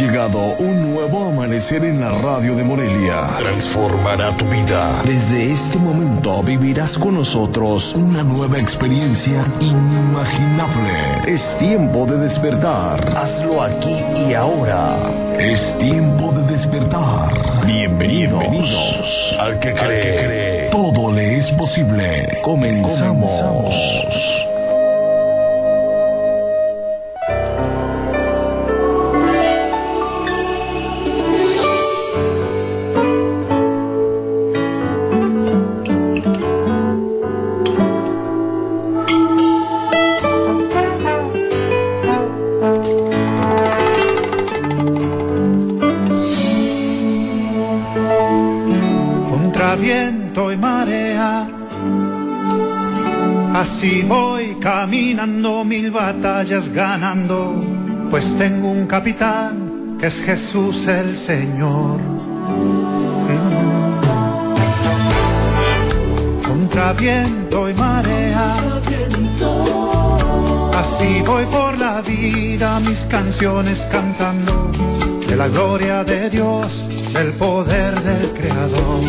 llegado un nuevo amanecer en la radio de Morelia. Transformará tu vida. Desde este momento vivirás con nosotros una nueva experiencia inimaginable. Es tiempo de despertar. Hazlo aquí y ahora. Es tiempo de despertar. Bienvenidos. Al que cree, todo le es posible. Comenzamos. Viento y marea, así voy caminando, 1000 batallas ganando, pues tengo un capitán que es Jesús el Señor. Contra viento y marea, así voy por la vida, mis canciones cantando de la gloria de Dios, del poder del Creador.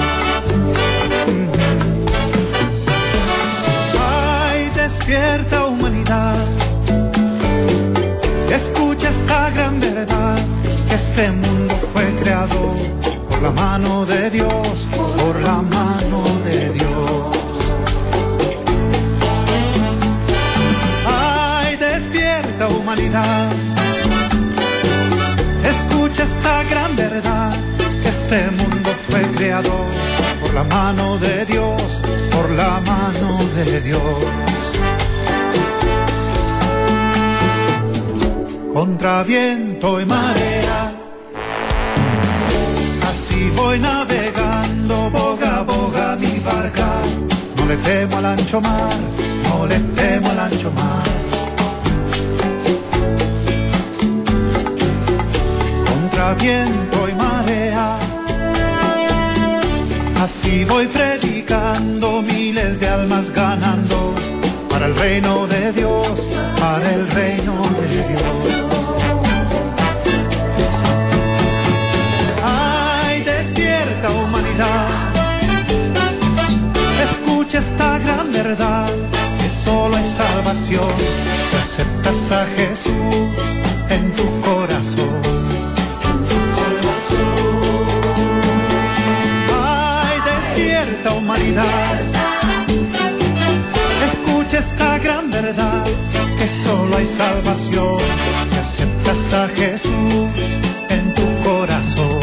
Despierta humanidad, escucha esta gran verdad, que este mundo fue creado por la mano de Dios, por la mano de Dios. Ay, despierta humanidad, escucha esta gran verdad, que este mundo fue creado por la mano de Dios, por la mano de Dios. Contra viento y marea, así voy navegando, boga a boga mi barca. No le temo al ancho mar, no le temo al ancho mar. Contra viento y marea, así voy predicando, miles de almas ganando, para el reino de Dios, para el reino de Dios. Ay, despierta humanidad, escucha esta gran verdad, que solo hay salvación si aceptas a Jesús en tu corazón. Ay, despierta humanidad, escucha esta gran verdad, que solo hay salvación si aceptas a Jesús en tu corazón.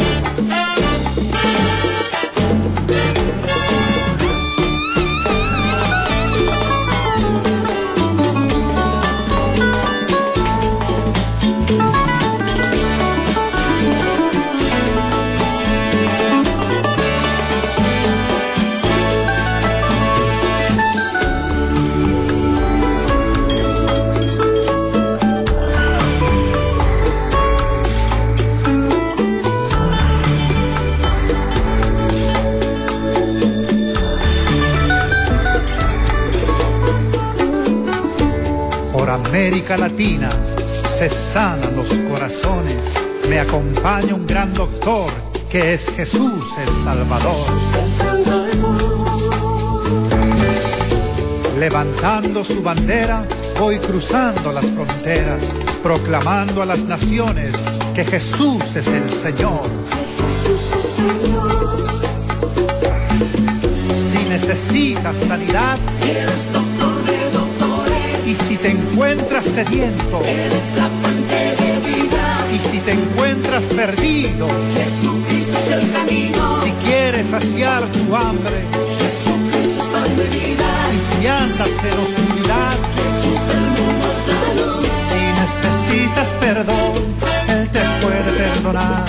América Latina se sanan los corazones, me acompaña un gran doctor que es Jesús el Salvador. Levantando su bandera voy cruzando las fronteras, proclamando a las naciones que Jesús es el Señor. Si necesitas sanidad, eres doctor de doctores. Y si te encuentras sediento, eres la fuente de vida. Y si te encuentras perdido, Jesucristo es el camino. Si quieres saciar tu hambre, Jesucristo es pan de vida. Y si andas en oscuridad, Jesús del mundo es la luz. Si necesitas perdón, Él te puede perdonar.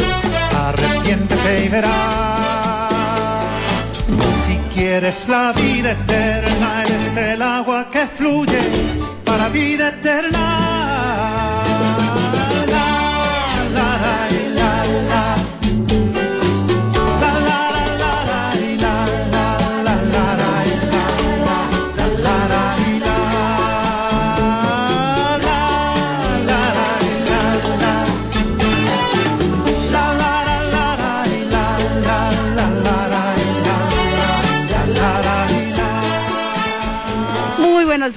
Arrepiéntete y verás. Si quieres la vida eterna, Él es el agua que fluye para vida eterna.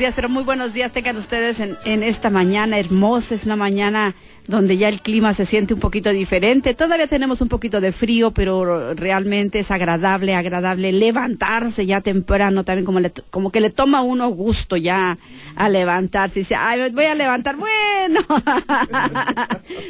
días, pero muy buenos días tengan ustedes en esta mañana hermosa. Es una mañana donde ya el clima se siente un poquito diferente. Todavía tenemos un poquito de frío, pero realmente es agradable levantarse ya temprano, también como que le toma a uno gusto ya a levantarse. Y dice, ay, me voy a levantar, bueno.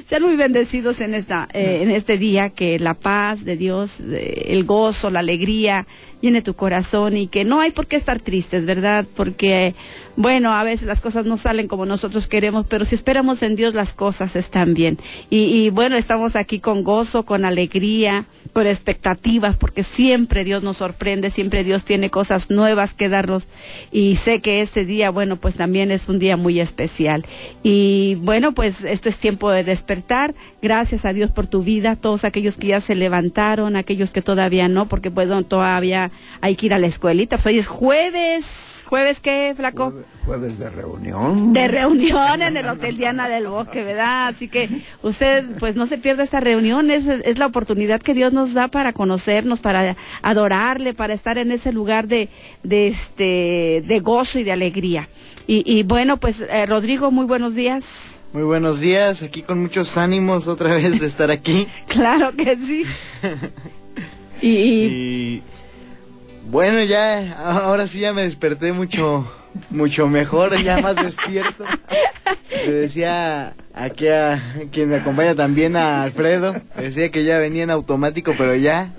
Sean muy bendecidos en este día, que la paz de Dios, el gozo, la alegría llene tu corazón, y que no hay por qué estar tristes, ¿verdad? Porque, bueno, a veces las cosas no salen como nosotros queremos, pero si esperamos en Dios, las cosas están bien. Y bueno, estamos aquí con gozo, con alegría, con expectativas, porque siempre Dios nos sorprende, siempre Dios tiene cosas nuevas que darnos, y sé que este día, bueno, pues también es un día muy especial. Y bueno, pues esto es tiempo de despertar. Gracias a Dios por tu vida, todos aquellos que ya se levantaron, aquellos que todavía no, porque pues no, todavía hay que ir a la escuelita. Pues hoy es jueves. ¿Jueves qué, flaco? Jueves de reunión. De reunión en el Hotel Diana del Bosque, ¿verdad? Así que usted, pues no se pierda esta reunión. Es la oportunidad que Dios nos da para conocernos, para adorarle, para estar en ese lugar de gozo y de alegría. Y bueno, pues Rodrigo, muy buenos días. Muy buenos días, aquí con muchos ánimos otra vez de estar aquí. Claro que sí. Y bueno, ya, ahora sí ya me desperté mucho mejor, ya más despierto. Le decía aquí a quien me acompaña también, a Alfredo, decía que ya venía en automático, pero ya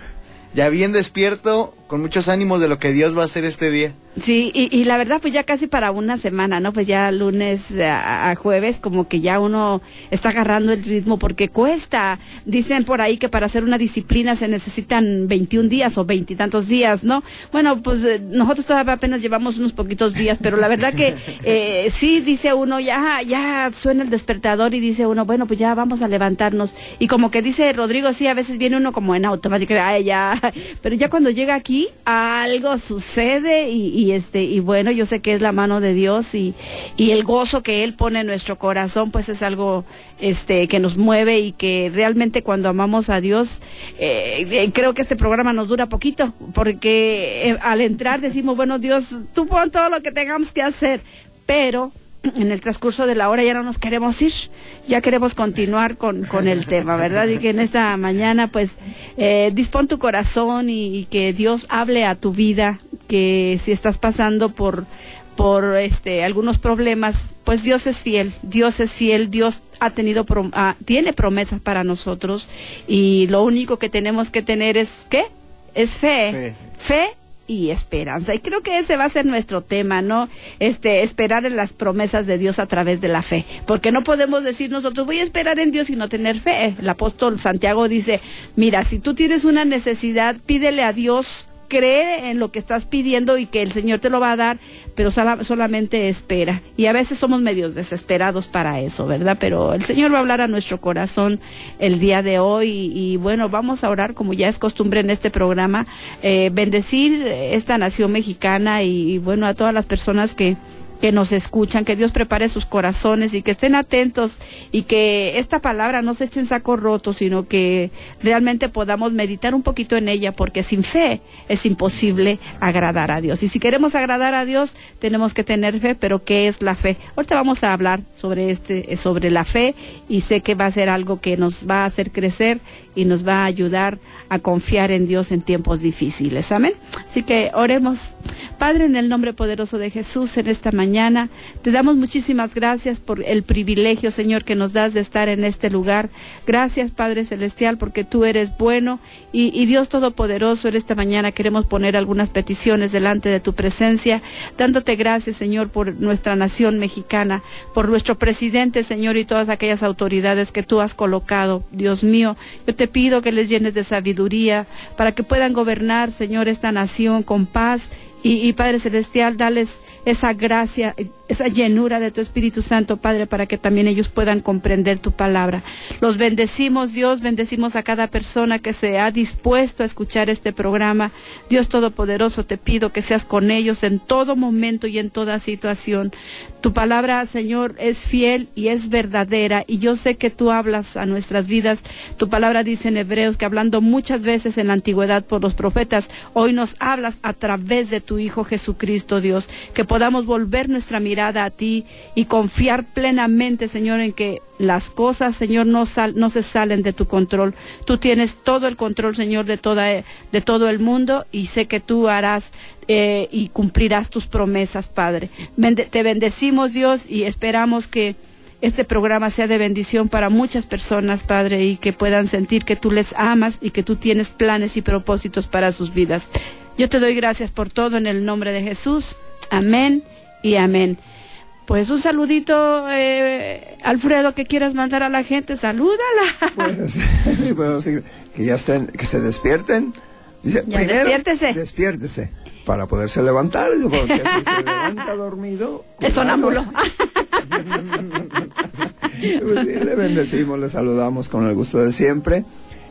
bien despierto, con muchos ánimos de lo que Dios va a hacer este día. Sí, y la verdad, pues ya casi para una semana, ¿no? Pues ya lunes a jueves, como que ya uno está agarrando el ritmo, porque cuesta. Dicen por ahí que para hacer una disciplina se necesitan 21 días o 20 y tantos días, ¿no? Bueno, pues nosotros todavía apenas llevamos unos poquitos días, pero la verdad que sí, dice uno, ya suena el despertador y dice uno, bueno, pues ya vamos a levantarnos. Y como que dice Rodrigo, sí, a veces viene uno como en automático, ay, ya, pero ya cuando llega aquí, algo sucede y bueno, yo sé que es la mano de Dios y el gozo que Él pone en nuestro corazón, pues es algo que nos mueve, y que realmente cuando amamos a Dios, creo que este programa nos dura poquito, porque al entrar decimos, bueno, Dios, tú pon todo lo que tengamos que hacer, pero en el transcurso de la hora ya no nos queremos ir, ya queremos continuar con el tema, ¿verdad? Y que en esta mañana, pues, dispón tu corazón y que Dios hable a tu vida, que si estás pasando por algunos problemas, pues Dios es fiel, Dios tiene promesas para nosotros, y lo único que tenemos que tener es, ¿qué? Es fe y esperanza, y creo que ese va a ser nuestro tema, ¿no? Esperar en las promesas de Dios a través de la fe, porque no podemos decir nosotros, voy a esperar en Dios y no tener fe. El apóstol Santiago dice, mira, si tú tienes una necesidad, pídele a Dios, cree en lo que estás pidiendo y que el Señor te lo va a dar, pero solamente espera. Y a veces somos medios desesperados para eso, ¿verdad? Pero el Señor va a hablar a nuestro corazón el día de hoy, y bueno, vamos a orar como ya es costumbre en este programa, bendecir esta nación mexicana y bueno, a todas las personas que nos escuchan, que Dios prepare sus corazones y que estén atentos, y que esta palabra no se eche en saco roto, sino que realmente podamos meditar un poquito en ella, porque sin fe es imposible agradar a Dios. Y si queremos agradar a Dios, tenemos que tener fe. Pero ¿qué es la fe? Ahorita vamos a hablar sobre la fe, y sé que va a ser algo que nos va a hacer crecer y nos va a ayudar a confiar en Dios en tiempos difíciles. Amén. Así que oremos. Padre, en el nombre poderoso de Jesús, en esta mañana te damos muchísimas gracias por el privilegio, Señor, que nos das de estar en este lugar. Gracias, Padre Celestial, porque tú eres bueno, y Dios Todopoderoso, en esta mañana queremos poner algunas peticiones delante de tu presencia, dándote gracias, Señor, por nuestra nación mexicana, por nuestro presidente, Señor, y todas aquellas autoridades que tú has colocado. Dios mío, yo te pido que les llenes de sabiduría para que puedan gobernar, Señor, esta nación con paz. Y Padre Celestial, dales esa gracia, esa llenura de tu Espíritu Santo, Padre, para que también ellos puedan comprender tu palabra. Los bendecimos, Dios, bendecimos a cada persona que se ha dispuesto a escuchar este programa. Dios Todopoderoso, te pido que seas con ellos en todo momento y en toda situación. Tu palabra, Señor, es fiel y es verdadera, y yo sé que tú hablas a nuestras vidas. Tu palabra dice en Hebreos que, hablando muchas veces en la antigüedad por los profetas, hoy nos hablas a través de tu Hijo Jesucristo, Dios, que podamos volver nuestra mirada mirada a ti y confiar plenamente, Señor, en que las cosas, Señor, no se salen de tu control. Tú tienes todo el control, Señor, de todo el mundo, y sé que tú harás y cumplirás tus promesas, Padre. Te bendecimos, Dios, y esperamos que este programa sea de bendición para muchas personas, Padre, y que puedan sentir que tú les amas y que tú tienes planes y propósitos para sus vidas. Yo te doy gracias por todo en el nombre de Jesús. Amén y amén. Pues un saludito, Alfredo, que quieras mandar a la gente, salúdala. Pues, podemos decir que ya estén, que se despierten. Dice, ya primero, despiértese para poderse levantar, porque si se levanta dormido, es sonámbulo. Pues, le bendecimos, le saludamos con el gusto de siempre.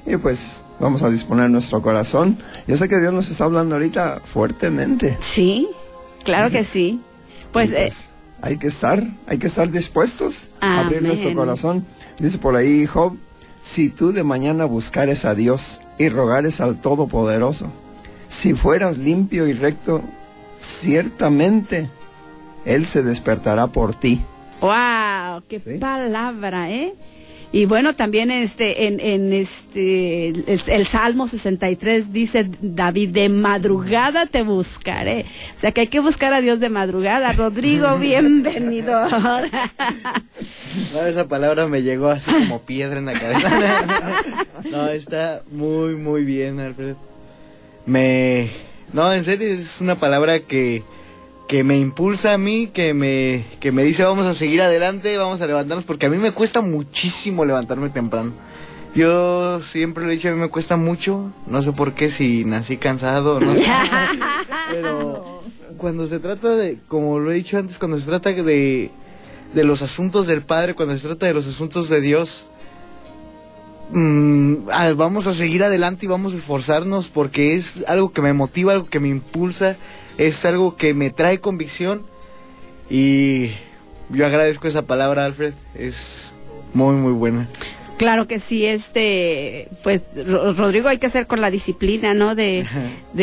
Y pues vamos a disponer nuestro corazón. Yo sé que Dios nos está hablando ahorita fuertemente. Sí, claro que sí. Pues hay que estar dispuestos a abrir amén. nuestro corazón. Dice por ahí Job: si tú de mañana buscares a Dios y rogares al Todopoderoso, si fueras limpio y recto, ciertamente Él se despertará por ti. ¡Wow! ¡Qué palabra, eh! Y bueno, también el Salmo 63 dice David: de madrugada te buscaré. O sea que hay que buscar a Dios de madrugada. Rodrigo, bienvenido. No, esa palabra me llegó así como piedra en la cabeza. No, está muy, muy bien, Alfred. No, en serio, es una palabra que me impulsa a mí, que me dice vamos a seguir adelante, vamos a levantarnos, porque a mí me cuesta muchísimo levantarme temprano. Yo siempre lo he dicho, a mí me cuesta mucho, no sé por qué, si nací cansado, no sé. Pero cuando se trata de, como lo he dicho antes, cuando se trata de los asuntos del Padre, cuando se trata de los asuntos de Dios, vamos a seguir adelante y vamos a esforzarnos, porque es algo que me motiva, algo que me impulsa, es algo que me trae convicción, y yo agradezco esa palabra, Alfred, es muy muy buena. Claro que sí, pues Rodrigo, hay que hacer con la disciplina, ¿no? De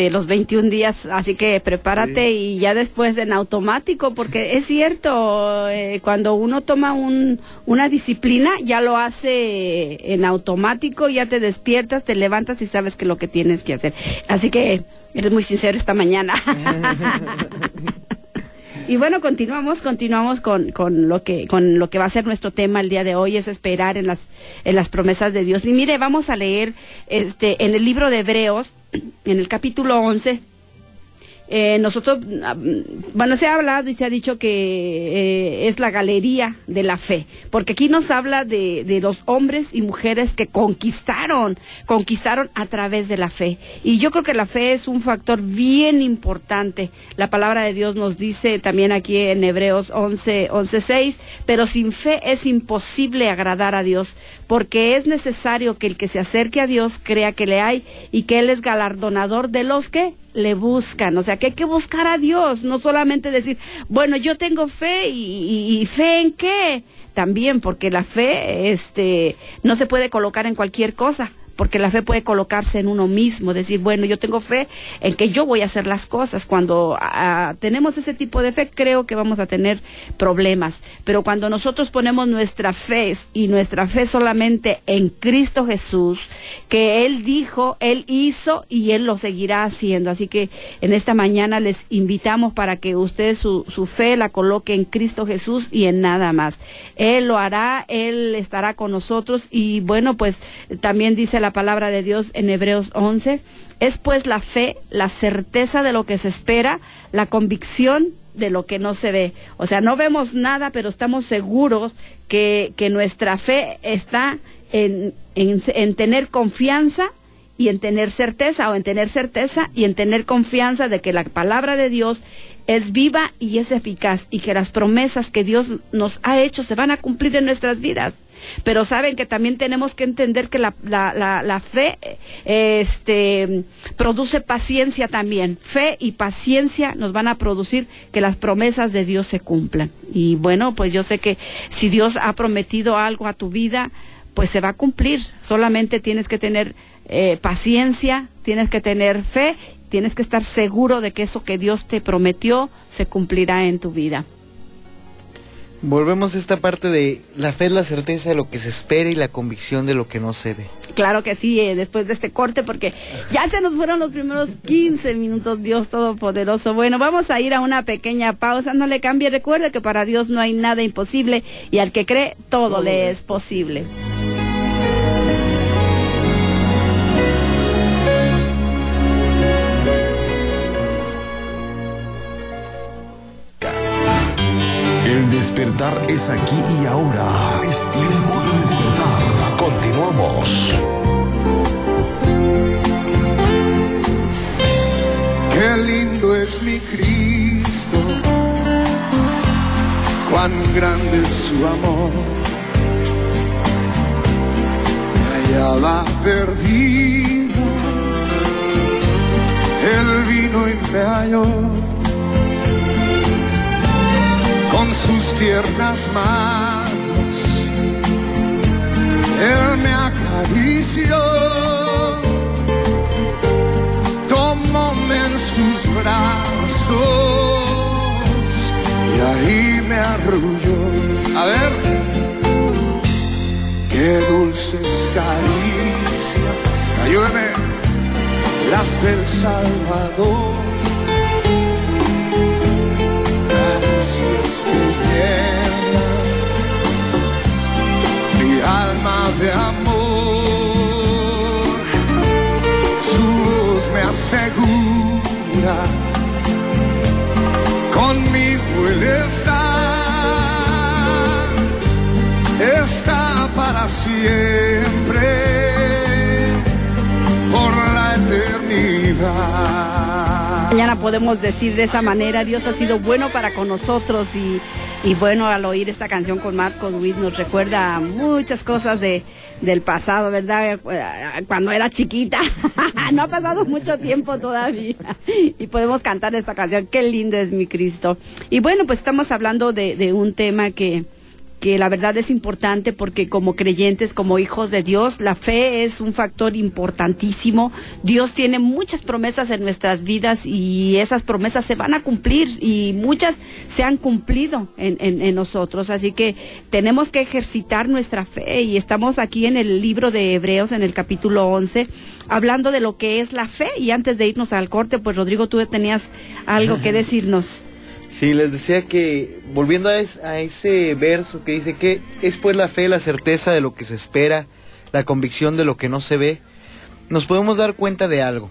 los 21 días, así que prepárate, sí. Y ya después en automático, porque es cierto, cuando uno toma una disciplina, ya lo hace en automático, ya te despiertas, te levantas y sabes que lo que tienes que hacer. Así que eres muy sincero esta mañana. Y bueno, continuamos con lo que va a ser nuestro tema el día de hoy, es esperar en las promesas de Dios. Y mire, vamos a leer en el libro de Hebreos, en el capítulo 11. Nosotros, bueno, se ha hablado y se ha dicho que es la galería de la fe, porque aquí nos habla de los hombres y mujeres que conquistaron a través de la fe. Y yo creo que la fe es un factor bien importante. La palabra de Dios nos dice también aquí en Hebreos 11:6, pero sin fe es imposible agradar a Dios, porque es necesario que el que se acerque a Dios crea que le hay y que Él es galardonador de los que le buscan. O sea que hay que buscar a Dios, no solamente decir, bueno, yo tengo fe y ¿fe en qué? También, porque la fe no se puede colocar en cualquier cosa, porque la fe puede colocarse en uno mismo, decir, bueno, yo tengo fe en que yo voy a hacer las cosas. Cuando tenemos ese tipo de fe, creo que vamos a tener problemas, pero cuando nosotros ponemos nuestra fe solamente en Cristo Jesús, que Él dijo, Él hizo y Él lo seguirá haciendo. Así que en esta mañana les invitamos para que ustedes su fe la coloque en Cristo Jesús y en nada más. Él lo hará, Él estará con nosotros. Y bueno, pues también dice la palabra de Dios en Hebreos 11, es pues la fe, la certeza de lo que se espera, la convicción de lo que no se ve. O sea, no vemos nada, pero estamos seguros que nuestra fe está en tener confianza y en tener certeza, o en tener certeza y en tener confianza de que la palabra de Dios es viva y es eficaz, y que las promesas que Dios nos ha hecho se van a cumplir en nuestras vidas. Pero saben que también tenemos que entender que la fe produce paciencia también. Fe y paciencia nos van a producir que las promesas de Dios se cumplan. Y bueno, pues yo sé que si Dios ha prometido algo a tu vida, pues se va a cumplir. Solamente tienes que tener paciencia, tienes que tener fe, tienes que estar seguro de que eso que Dios te prometió se cumplirá en tu vida. Volvemos a esta parte de la fe es la certeza de lo que se espera y la convicción de lo que no se ve. Claro que sí, después de este corte, porque ya se nos fueron los primeros 15 minutos, Dios Todopoderoso. Bueno, vamos a ir a una pequeña pausa, no le cambie, recuerde que para Dios no hay nada imposible y al que cree, todo le es posible. El despertar es aquí y ahora. Es tiempo de despertar. Continuamos. Qué lindo es mi Cristo, cuán grande es su amor. Me hallaba perdido, Él vino y me halló. Con sus tiernas manos, Él me acarició, tomóme en sus brazos y ahí me arrulló. A ver, qué dulces caricias, ayúdame, las del Salvador. Que llena mi alma de amor, su voz me asegura, conmigo Él está para siempre, por la eternidad. Mañana podemos decir de esa manera, Dios ha sido bueno para con nosotros y bueno, al oír esta canción con Marcos Witt nos recuerda muchas cosas del pasado, ¿verdad? Cuando era chiquita, no ha pasado mucho tiempo todavía y podemos cantar esta canción, qué lindo es mi Cristo. Y bueno, pues estamos hablando de un tema que la verdad es importante porque como creyentes, como hijos de Dios, la fe es un factor importantísimo. Dios tiene muchas promesas en nuestras vidas y esas promesas se van a cumplir y muchas se han cumplido en nosotros. Así que tenemos que ejercitar nuestra fe y estamos aquí en el libro de Hebreos, en el capítulo 11, hablando de lo que es la fe. Y antes de irnos al corte, pues Rodrigo, tú tenías algo que decirnos. Sí, les decía que, volviendo a ese verso que dice que es pues la fe, la certeza de lo que se espera, la convicción de lo que no se ve, nos podemos dar cuenta de algo.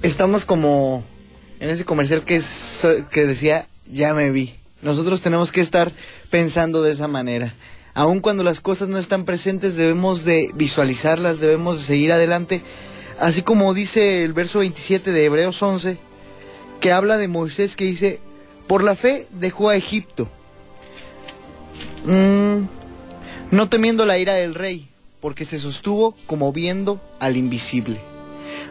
Estamos como en ese comercial que decía, ya me vi. Nosotros tenemos que estar pensando de esa manera. Aun cuando las cosas no están presentes, debemos de visualizarlas, debemos de seguir adelante. Así como dice el verso 27 de Hebreos 11, que habla de Moisés, que dice, por la fe dejó a Egipto, no temiendo la ira del rey, porque se sostuvo como viendo al invisible.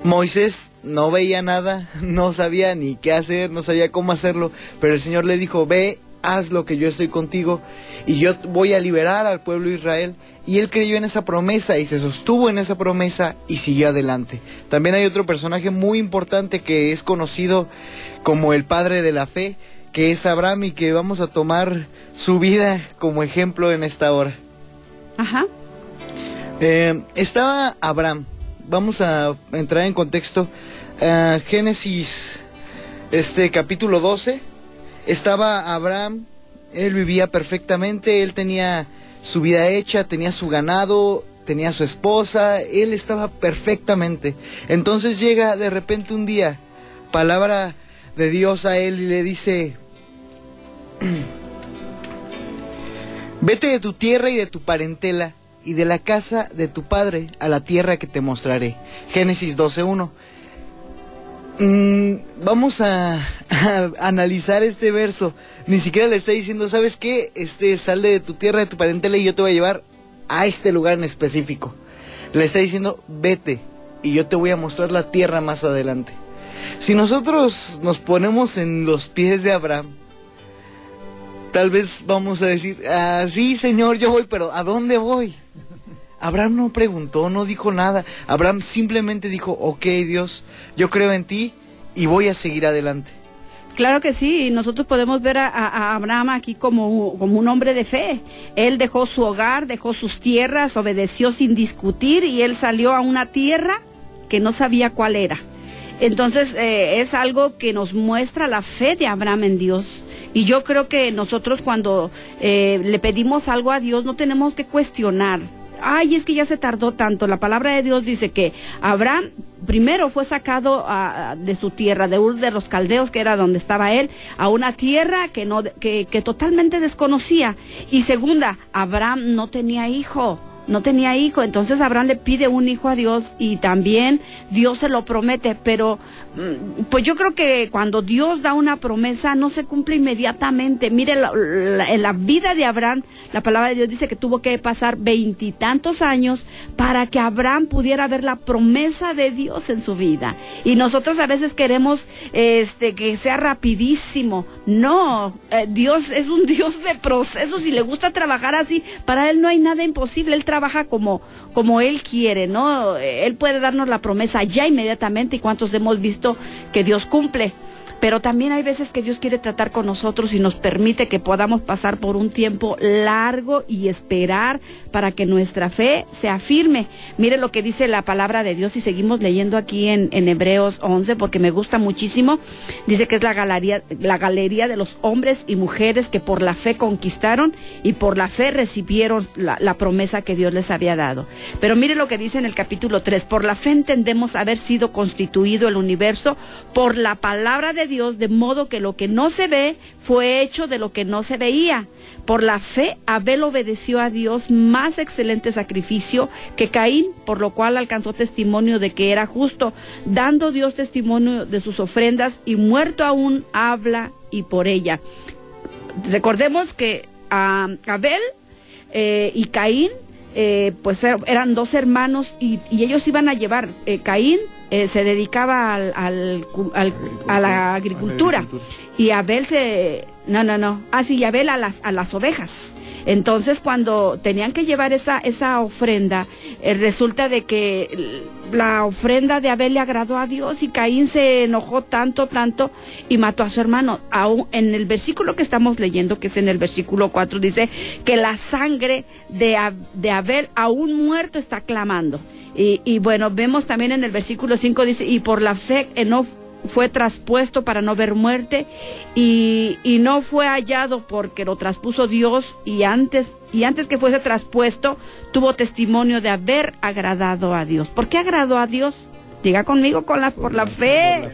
Moisés no veía nada, no sabía ni qué hacer, no sabía cómo hacerlo, pero el Señor le dijo, ve, haz lo que yo estoy contigo y yo voy a liberar al pueblo de Israel. Y él creyó en esa promesa y se sostuvo en esa promesa y siguió adelante. También hay otro personaje muy importante que es conocido como el padre de la fe, que es Abraham, y que vamos a tomar su vida como ejemplo en esta hora. Ajá. Estaba Abraham, vamos a entrar en contexto, Génesis capítulo 12, estaba Abraham, él vivía perfectamente, él tenía su vida hecha, tenía su ganado, tenía su esposa, él estaba perfectamente. Entonces llega de repente un día, palabra de Dios a él y le dice, vete de tu tierra y de tu parentela y de la casa de tu padre a la tierra que te mostraré. Génesis 12:1. Vamos a analizar este verso. Ni siquiera le está diciendo, ¿sabes qué? Sal de tu tierra, de tu parentela y yo te voy a llevar a este lugar en específico. Le está diciendo, vete y yo te voy a mostrar la tierra más adelante. Si nosotros nos ponemos en los pies de Abraham, tal vez vamos a decir, sí, Señor, yo voy, pero ¿a dónde voy? Abraham no preguntó, no dijo nada. Abraham simplemente dijo, ok, Dios, yo creo en ti y voy a seguir adelante. Claro que sí, nosotros podemos ver a Abraham aquí como un hombre de fe. Él dejó su hogar, dejó sus tierras, obedeció sin discutir y él salió a una tierra que no sabía cuál era. Entonces es algo que nos muestra la fe de Abraham en Dios. Y yo creo que nosotros cuando le pedimos algo a Dios no tenemos que cuestionar. Ay, es que ya se tardó tanto. La palabra de Dios dice que Abraham primero fue sacado de su tierra, de Ur de los Caldeos, que era donde estaba él, a una tierra que totalmente desconocía. Y segunda, Abraham no tenía hijo. Entonces Abraham le pide un hijo a Dios y también Dios se lo promete, pero pues yo creo que cuando Dios da una promesa no se cumple inmediatamente. Mire, en la vida de Abraham, la palabra de Dios dice que tuvo que pasar 20 y tantos años para que Abraham pudiera ver la promesa de Dios en su vida. Y nosotros a veces queremos que sea rapidísimo. No, Dios es un Dios de procesos y le gusta trabajar así. Para Él no hay nada imposible. Él trabaja como Él quiere, ¿no? Él puede darnos la promesa ya inmediatamente, y cuántos hemos visto que Dios cumple. Pero también hay veces que Dios quiere tratar con nosotros y nos permite que podamos pasar por un tiempo largo y esperar para que nuestra fe sea firme. Mire lo que dice la palabra de Dios y seguimos leyendo aquí en Hebreos 11 porque me gusta muchísimo. Dice que es la galería de los hombres y mujeres que por la fe conquistaron y por la fe recibieron la promesa que Dios les había dado. Pero mire lo que dice en el capítulo 3. Por la fe entendemos haber sido constituido el universo por la palabra de Dios, de modo que lo que no se ve fue hecho de lo que no se veía. Por la fe Abel obedeció a Dios, más excelente sacrificio que Caín, por lo cual alcanzó testimonio de que era justo, dando Dios testimonio de sus ofrendas, y muerto aún habla y por ella. Recordemos que Abel y Caín pues eran dos hermanos y ellos iban a llevar, Caín se dedicaba a la agricultura y Abel Abel a las ovejas. Entonces cuando tenían que llevar esa ofrenda, resulta de que la ofrenda de Abel le agradó a Dios y Caín se enojó tanto y mató a su hermano. Aún en el versículo que estamos leyendo, que es en el versículo 4, dice que la sangre de Abel aún muerto está clamando. Y bueno, vemos también en el versículo 5, dice, y por la fe Enoc fue traspuesto para no ver muerte y no fue hallado porque lo traspuso Dios, y antes que fuese traspuesto tuvo testimonio de haber agradado a Dios. ¿Por qué agradó a Dios? Diga conmigo, por la fe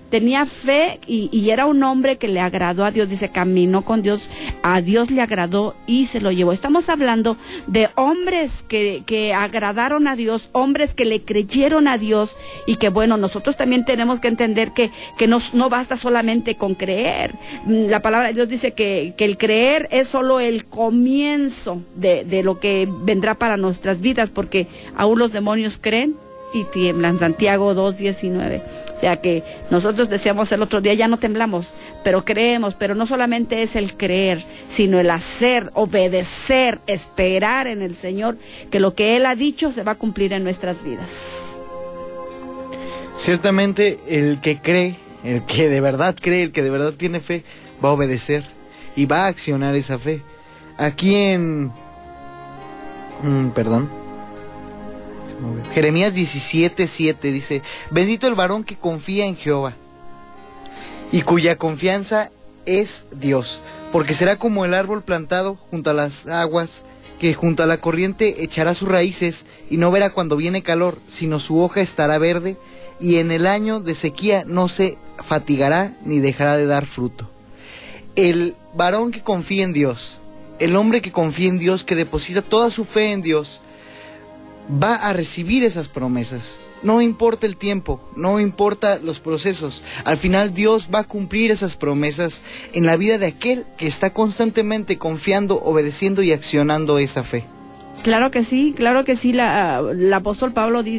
tenía fe y era un hombre que le agradó a Dios. Dice, caminó con Dios, a Dios le agradó y se lo llevó. Estamos hablando de hombres que agradaron a Dios, hombres que le creyeron a Dios, y que bueno, nosotros también tenemos que entender que no basta solamente con creer. La palabra de Dios dice que el creer es solo el comienzo de lo que vendrá para nuestras vidas, porque aún los demonios creen y tiemblan. Santiago 2:19. O sea que nosotros decíamos el otro día, ya no temblamos, pero creemos. Pero no solamente es el creer, sino el hacer, obedecer, esperar en el Señor, que lo que Él ha dicho se va a cumplir en nuestras vidas. Ciertamente el que cree, el que de verdad cree, el que de verdad tiene fe, va a obedecer y va a accionar esa fe. Aquí en Jeremías 17:7 dice, bendito el varón que confía en Jehová y cuya confianza es Dios, porque será como el árbol plantado junto a las aguas, que junto a la corriente echará sus raíces y no verá cuando viene calor, sino su hoja estará verde, y en el año de sequía no se fatigará ni dejará de dar fruto. El varón que confía en Dios, el hombre que confía en Dios, que deposita toda su fe en Dios, va a recibir esas promesas. No importa el tiempo, no importa los procesos, al final Dios va a cumplir esas promesas en la vida de aquel que está constantemente confiando, obedeciendo y accionando esa fe. Claro que sí.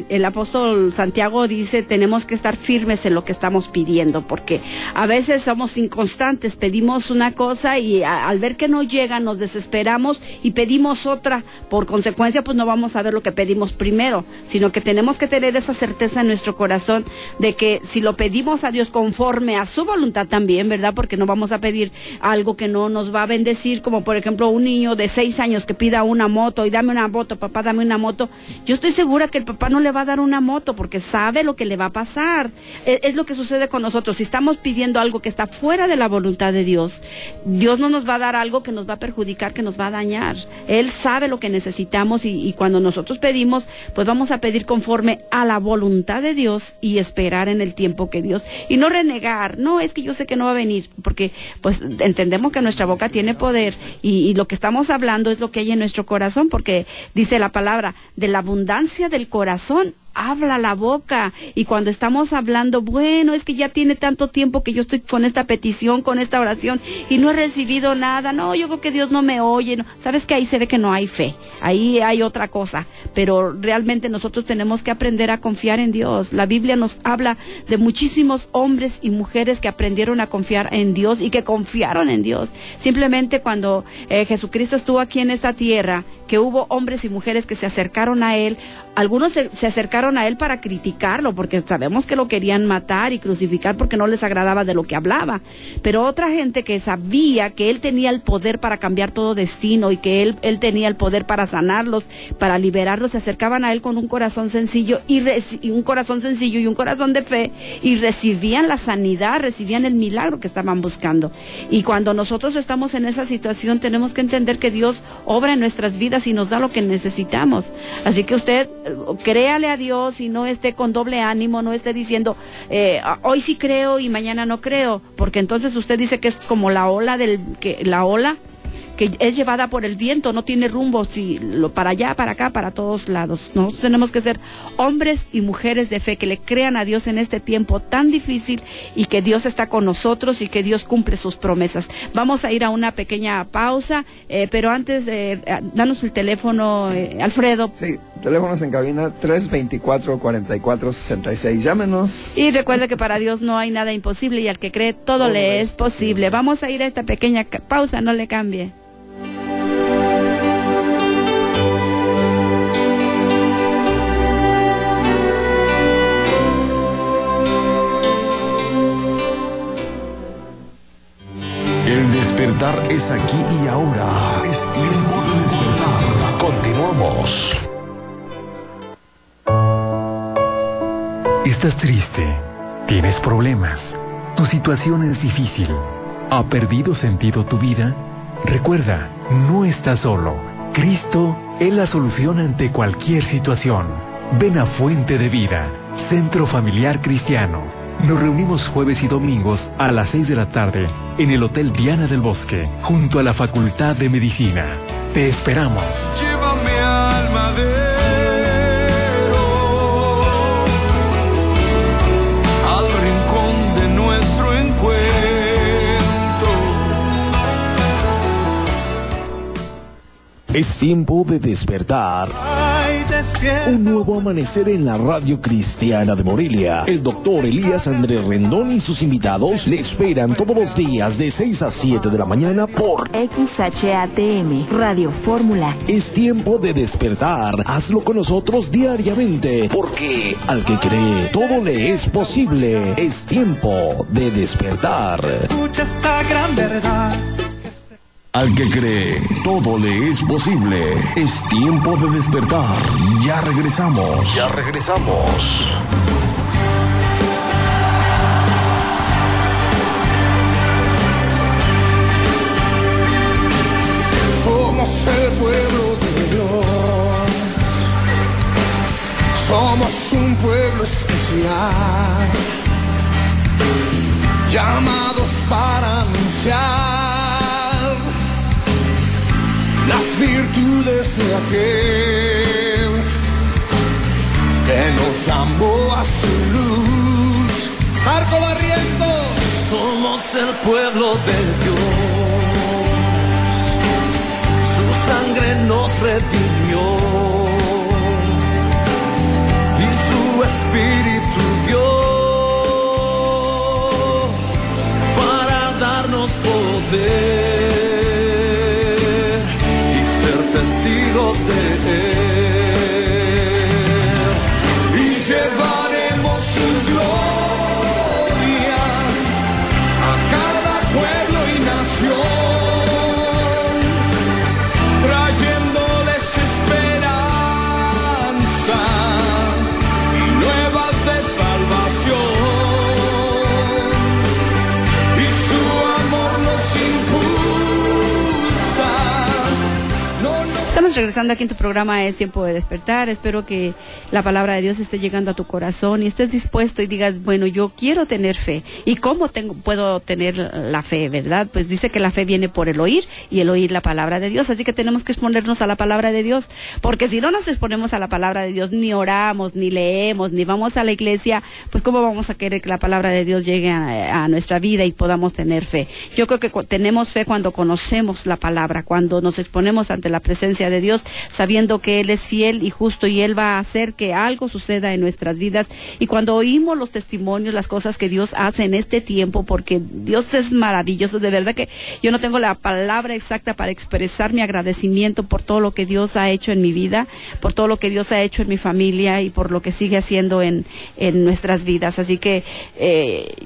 El apóstol Santiago dice, tenemos que estar firmes en lo que estamos pidiendo, porque a veces somos inconstantes, pedimos una cosa y al ver que no llega nos desesperamos y pedimos otra. Por consecuencia, pues no vamos a ver lo que pedimos primero, sino que tenemos que tener esa certeza en nuestro corazón de que si lo pedimos a Dios conforme a su voluntad también, ¿verdad? Porque no vamos a pedir algo que no nos va a bendecir, como por ejemplo un niño de 6 años que pida una moto y dame una moto, papá, dame una moto. Yo estoy segura que el papá no le va a dar una moto porque sabe lo que le va a pasar. Es lo que sucede con nosotros. Si estamos pidiendo algo que está fuera de la voluntad de Dios, Dios no nos va a dar algo que nos va a perjudicar, que nos va a dañar. Él sabe lo que necesitamos y cuando nosotros pedimos, pues vamos a pedir conforme a la voluntad de Dios y esperar en el tiempo que Dios, y no renegar, no, es que yo sé que no va a venir, porque pues entendemos que nuestra boca tiene poder y lo que estamos hablando es lo que hay en nuestro corazón, porque dice la palabra, de la abundancia del corazón habla la boca. Y cuando estamos hablando, bueno, es que ya tiene tanto tiempo que yo estoy con esta petición, con esta oración y no he recibido nada, no, yo creo que Dios no me oye, no. Sabes que ahí se ve que no hay fe, ahí hay otra cosa, pero realmente nosotros tenemos que aprender a confiar en Dios. La Biblia nos habla de muchísimos hombres y mujeres que aprendieron a confiar en Dios y que confiaron en Dios. Simplemente cuando Jesucristo estuvo aquí en esta tierra, que hubo hombres y mujeres que se acercaron a Él. Algunos se acercaron a Él para criticarlo, porque sabemos que lo querían matar y crucificar porque no les agradaba de lo que hablaba. Pero otra gente que sabía que Él tenía el poder para cambiar todo destino y que Él tenía el poder para sanarlos, para liberarlos, se acercaban a Él con un corazón sencillo y un corazón de fe, y recibían la sanidad, recibían el milagro que estaban buscando. Y cuando nosotros estamos en esa situación, tenemos que entender que Dios obra en nuestras vidas y nos da lo que necesitamos. Así que usted créale a Dios y no esté con doble ánimo, no esté diciendo hoy sí creo y mañana no creo, porque entonces usted dice que es como la ola que es llevada por el viento, no tiene rumbo, para allá, para acá, para todos lados. Nosotros tenemos que ser hombres y mujeres de fe, que le crean a Dios en este tiempo tan difícil y que Dios está con nosotros y que Dios cumple sus promesas. Vamos a ir a una pequeña pausa, pero antes, danos el teléfono, Alfredo. Sí, teléfonos en cabina 324-4466, llámenos. Y recuerde que para Dios no hay nada imposible y al que cree todo le es posible. Vamos a ir a esta pequeña pausa, no le cambie. El despertar es aquí y ahora. Es tiempo de despertar. Continuamos. ¿Estás triste? ¿Tienes problemas? ¿Tu situación es difícil? ¿Ha perdido sentido tu vida? Recuerda, no estás solo. Cristo es la solución ante cualquier situación. Ven a Fuente de Vida, Centro Familiar Cristiano. Nos reunimos jueves y domingos a las 6 de la tarde en el Hotel Diana del Bosque, junto a la Facultad de Medicina. Te esperamos. Llévame al madero, al rincón de nuestro encuentro. Es tiempo de despertar. Un nuevo amanecer en la Radio Cristiana de Morelia. El doctor Elías Andrés Rendón y sus invitados le esperan todos los días de 6 a 7 de la mañana por XHATM, Radio Fórmula. Es tiempo de despertar. Hazlo con nosotros diariamente, porque al que cree todo le es posible. Es tiempo de despertar. Escucha esta gran verdad. Al que cree, todo le es posible. Es tiempo de despertar. Ya regresamos. Somos el pueblo de Dios. Somos un pueblo especial, llamados para anunciar las virtudes de aquel que nos llamó a su luz. Marco Barrientos, somos el pueblo de Dios, su sangre nos redimió. y ser testigos de Él. Y llevaremos su gloria a cada pueblo y nación, trayéndoles esperanza y nuevas de salvación. Estamos regresando aquí en tu programa Es Tiempo de Despertar. Espero que la palabra de Dios esté llegando a tu corazón y estés dispuesto y digas, bueno, yo quiero tener fe. ¿Y cómo puedo tener la fe, verdad? Pues dice que la fe viene por el oír y el oír la palabra de Dios. Así que tenemos que exponernos a la palabra de Dios, porque si no nos exponemos a la palabra de Dios, ni oramos, ni leemos, ni vamos a la iglesia, pues ¿cómo vamos a querer que la palabra de Dios llegue a nuestra vida y podamos tener fe? Yo creo que tenemos fe cuando conocemos la palabra, cuando nos exponemos ante la presencia de Dios, sabiendo que Él es fiel y justo y Él va a hacer que algo suceda en nuestras vidas. Y cuando oímos los testimonios, las cosas que Dios hace en este tiempo, porque Dios es maravilloso, de verdad que yo no tengo la palabra exacta para expresar mi agradecimiento por todo lo que Dios ha hecho en mi vida, por todo lo que Dios ha hecho en mi familia y por lo que sigue haciendo en nuestras vidas. Así que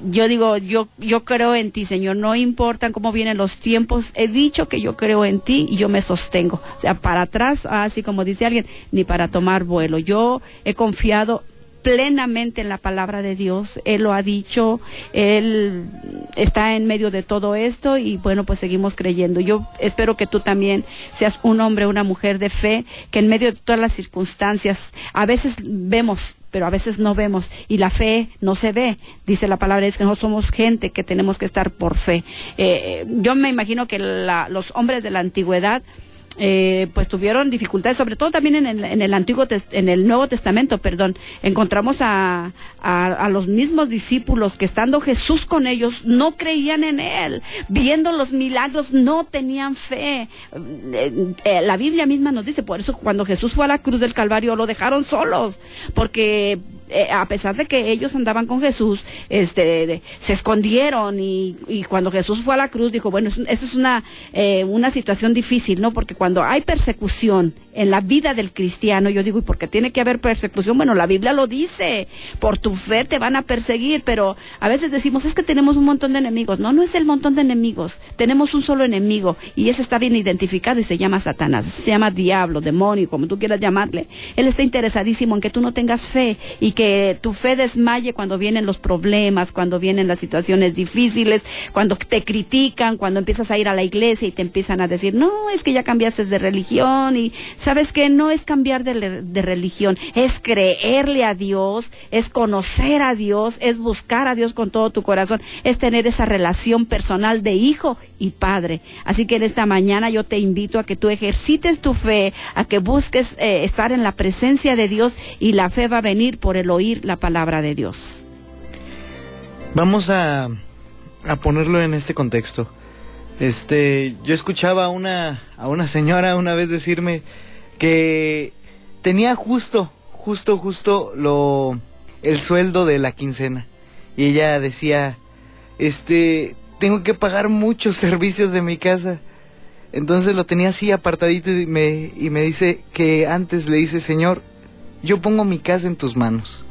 yo digo, yo creo en ti, Señor, no importan cómo vienen los tiempos, he dicho que yo creo en ti y yo me sostengo. O sea, para atrás, así como dice alguien, ni para tomar vuelo. Yo he confiado plenamente en la palabra de Dios. Él lo ha dicho, Él está en medio de todo esto y bueno, pues seguimos creyendo. Yo espero que tú también seas un hombre, una mujer de fe, que en medio de todas las circunstancias, a veces vemos, pero a veces no vemos, y la fe no se ve. Dice la palabra, es que nosotros somos gente que tenemos que estar por fe. Yo me imagino que los hombres de la antigüedad pues tuvieron dificultades, sobre todo también en el Nuevo Testamento, encontramos a los mismos discípulos que estando Jesús con ellos no creían en Él, viendo los milagros no tenían fe. La Biblia misma nos dice, por eso cuando Jesús fue a la cruz del Calvario lo dejaron solos, porque a pesar de que ellos andaban con Jesús, se escondieron y cuando Jesús fue a la cruz dijo, bueno, esa es una situación difícil, ¿no? Porque cuando hay persecución en la vida del cristiano, yo digo, ¿y por qué tiene que haber persecución? Bueno, la Biblia lo dice, por tu fe te van a perseguir, pero a veces decimos, es que tenemos un montón de enemigos. No, no es el montón de enemigos, tenemos un solo enemigo y ese está bien identificado y se llama Satanás, se llama diablo, demonio, como tú quieras llamarle. Él está interesadísimo en que tú no tengas fe y que tu fe desmaye cuando vienen los problemas, cuando vienen las situaciones difíciles, cuando te critican, cuando empiezas a ir a la iglesia y te empiezan a decir, no, es que ya cambiaste de religión. Y ¿sabes qué? No es cambiar de religión, es creerle a Dios, es conocer a Dios, es buscar a Dios con todo tu corazón, es tener esa relación personal de hijo y padre. Así que en esta mañana yo te invito a que tú ejercites tu fe, a que busques estar en la presencia de Dios, y la fe va a venir por el oír la palabra de Dios. Vamos a ponerlo en este contexto. Yo escuchaba a una señora una vez decirme que tenía justo el sueldo de la quincena, y ella decía, tengo que pagar muchos servicios de mi casa. Entonces lo tenía así apartadito y me dice que antes le dice, Señor, yo pongo mi casa en tus manos,